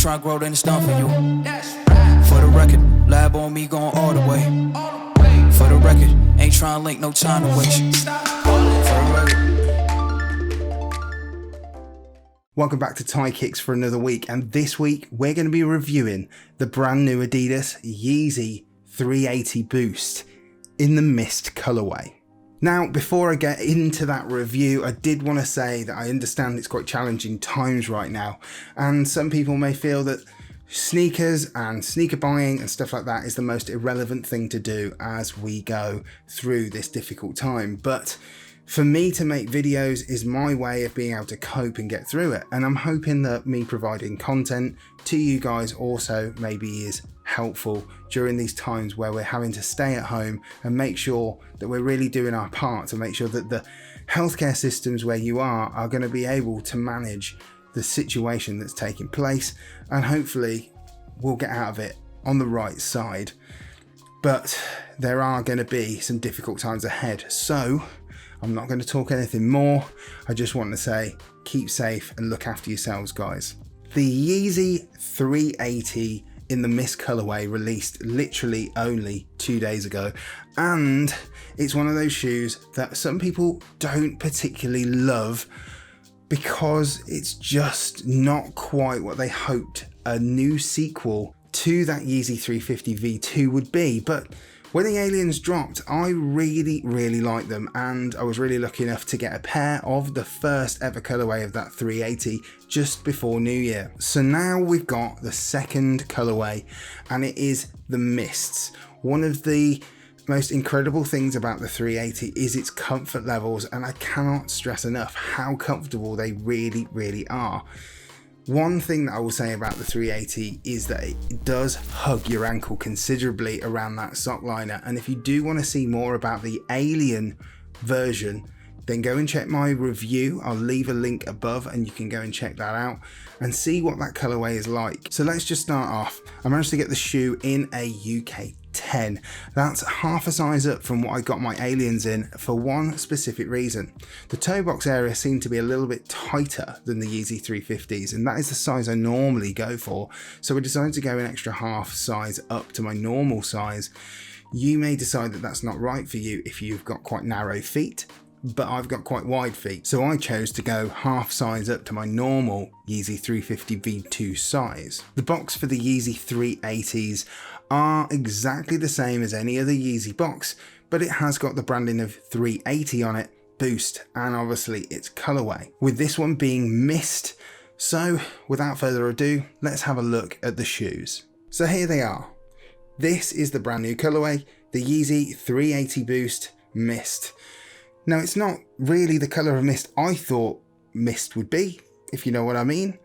try to grow, then it's done for you. For the record, lab on me going all the way. For the record, ain't trying to link, no time to waste. For the record. Welcome back to Tie Kicks for another week, and this week we're going to be reviewing the brand new Adidas Yeezy 380 Boost in the Mist colourway. Now, before I get into that review, I did want to say that I understand it's quite challenging times right now, and some people may feel that sneakers and sneaker buying and stuff like that is the most irrelevant thing to do as we go through this difficult time. But for me to make videos is my way of being able to cope and get through it, and I'm hoping that me providing content to you guys also maybe is helpful during these times where we're having to stay at home and make sure that we're really doing our part to make sure that the healthcare systems where you are going to be able to manage the situation that's taking place, and hopefully we'll get out of it on the right side. But there are going to be some difficult times ahead, so I'm not going to talk anything more. I just want to say keep safe and look after yourselves, guys. The Yeezy 380 in the Mist colourway released literally only 2 days ago, and it's one of those shoes that some people don't particularly love because it's just not quite what they hoped a new sequel to that Yeezy 350 V2 would be. But when the aliens dropped, I really liked them, and I was really lucky enough to get a pair of the first ever colourway of that 380 just before New Year. So now we've got the second colourway, and it is the Mists. One of the most incredible things about the 380 is its comfort levels, and I cannot stress enough how comfortable they really are. One thing that I will say about the 380 is that it does hug your ankle considerably around that sock liner, and if you do want to see more about the alien version, then go and check my review. I'll leave a link above and you can go and check that out and see what that colourway is like. So let's just start off. I managed to get the shoe in a UK 10. That's half a size up from what I got my aliens in, for one specific reason. The toe box area seemed to be a little bit tighter than the Yeezy 350s, and that is the size I normally go for, so I decided to go an extra half size up to my normal size. You may decide that that's not right for you if you've got quite narrow feet, but I've got quite wide feet, so I chose to go half size up to my normal Yeezy 350 V2 size. The box for the Yeezy 380s are exactly the same as any other Yeezy box, but it has got the branding of 380 on it, Boost, and obviously its colourway, with this one being Mist. So without further ado, let's have a look at the shoes. So here they are. This is the brand new colourway, the Yeezy 380 Boost Mist. Now, it's not really the colour of Mist I thought Mist would be, if you know what I mean.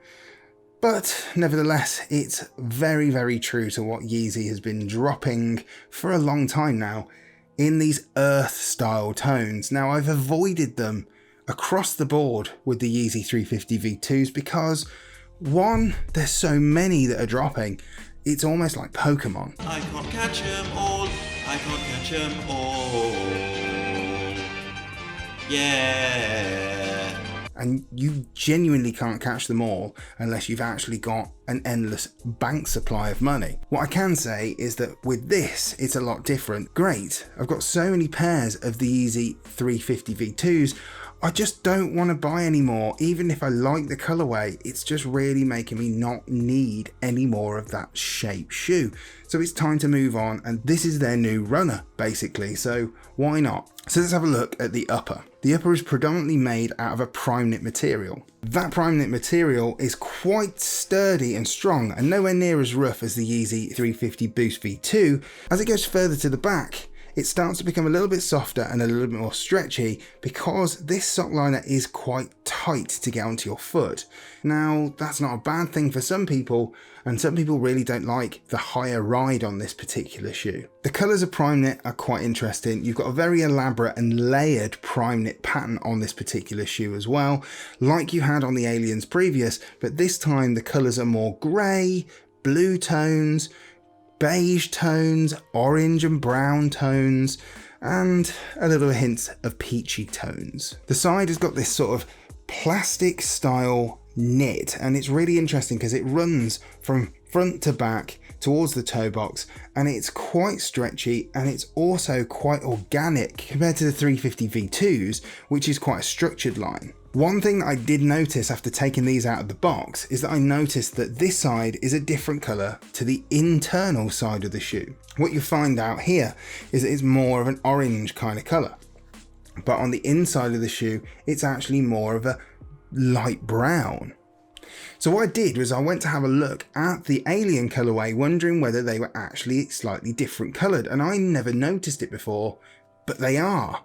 But nevertheless, it's very true to what Yeezy has been dropping for a long time now in these earth style tones. Now, I've avoided them across the board with the Yeezy 350 V2s because, one, there's so many that are dropping, it's almost like Pokemon. I can't catch 'em all, I can't catch 'em all. Yeah. And you genuinely can't catch them all unless you've actually got an endless bank supply of money. What I can say is that with this, it's a lot different. Great, I've got so many pairs of the Yeezy 350 V2s, I just don't want to buy any more. Even if I like the colourway, it's just really making me not need any more of that shape shoe. So it's time to move on, and this is their new runner basically, so why not? So let's have a look at the upper. The upper is predominantly made out of a prime knit material. That prime knit material is quite sturdy and strong, and nowhere near as rough as the Yeezy 350 Boost V2. As it goes further to the back, it starts to become a little bit softer and a little bit more stretchy because this sock liner is quite tight to get onto your foot. Now, that's not a bad thing for some people, and some people really don't like the higher ride on this particular shoe. The colours of prime knit are quite interesting. You've got a very elaborate and layered prime knit pattern on this particular shoe as well, like you had on the Aliens previous, but this time the colours are more grey, blue tones, beige tones, orange and brown tones, and a little hint of peachy tones. The side has got this sort of plastic style knit, and it's really interesting because it runs from front to back towards the toe box, and it's quite stretchy, and it's also quite organic compared to the 350 V2s, which is quite a structured line. One thing that I did notice after taking these out of the box is that I noticed that this side is a different colour to the internal side of the shoe. What you find out here is that it's more of an orange kind of colour, but on the inside of the shoe it's actually more of a light brown. So what I did was I went to have a look at the Alien colourway, wondering whether they were actually slightly different coloured, and I never noticed it before, but they are.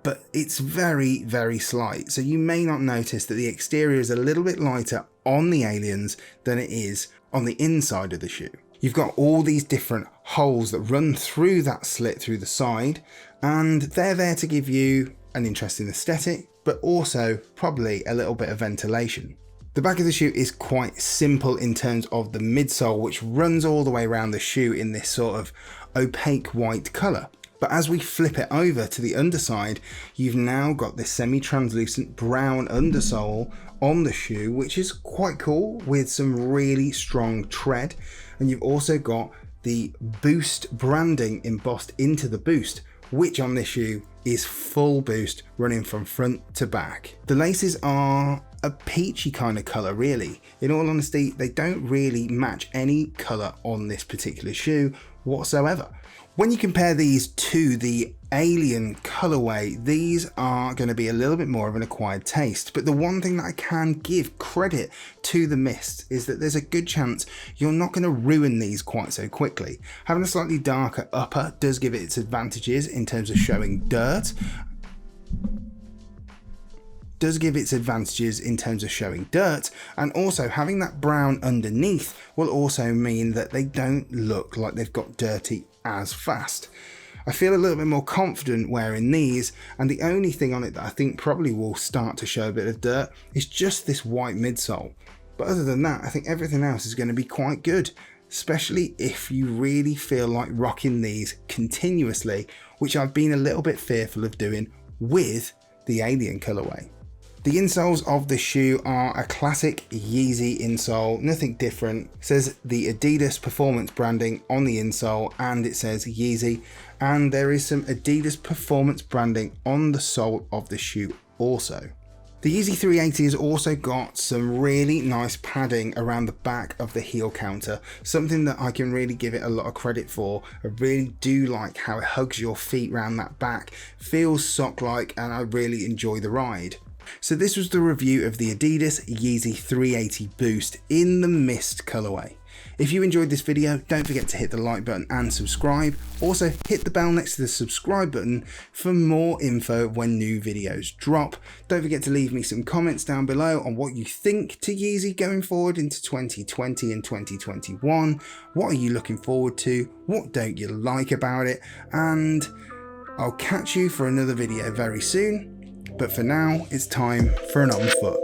But it's very, very slight, so you may not notice that the exterior is a little bit lighter on the Aliens than it is on the inside of the shoe. You've got all these different holes that run through that slit through the side, and they're there to give you an interesting aesthetic, but also probably a little bit of ventilation. The back of the shoe is quite simple in terms of the midsole, which runs all the way around the shoe in this sort of opaque white colour. But as we flip it over to the underside, you've now got this semi-translucent brown undersole on the shoe, which is quite cool with some really strong tread. And you've also got the Boost branding embossed into the Boost, which on this shoe is full Boost running from front to back. The laces are a peachy kind of colour really. In all honesty, they don't really match any colour on this particular shoe whatsoever. When you compare these to the Alien colourway, these are going to be a little bit more of an acquired taste, but the one thing that I can give credit to the Mist is that there's a good chance you're not going to ruin these quite so quickly. Having a slightly darker upper does give it its advantages in terms of showing dirt. And also having that brown underneath will also mean that they don't look like they've got dirty as fast. I feel a little bit more confident wearing these, and the only thing on it that I think probably will start to show a bit of dirt is just this white midsole. But other than that, I think everything else is going to be quite good, especially if you really feel like rocking these continuously, which I've been a little bit fearful of doing with the Alien colourway. The insoles of the shoe are a classic Yeezy insole, nothing different. It says the Adidas performance branding on the insole, and it says Yeezy, and there is some Adidas performance branding on the sole of the shoe also. The Yeezy 380 has also got some really nice padding around the back of the heel counter, something that I can really give it a lot of credit for. I really do like how it hugs your feet around that back, feels sock-like, and I really enjoy the ride. So this was the review of the Adidas Yeezy 380 Boost in the Mist colourway. If you enjoyed this video, don't forget to hit the like button and subscribe. Also hit the bell next to the subscribe button for more info when new videos drop. Don't forget to leave me some comments down below on what you think to Yeezy going forward into 2020 and 2021. What are you looking forward to? What don't you like about it? And I'll catch you for another video very soon. But for now, it's time for an on foot.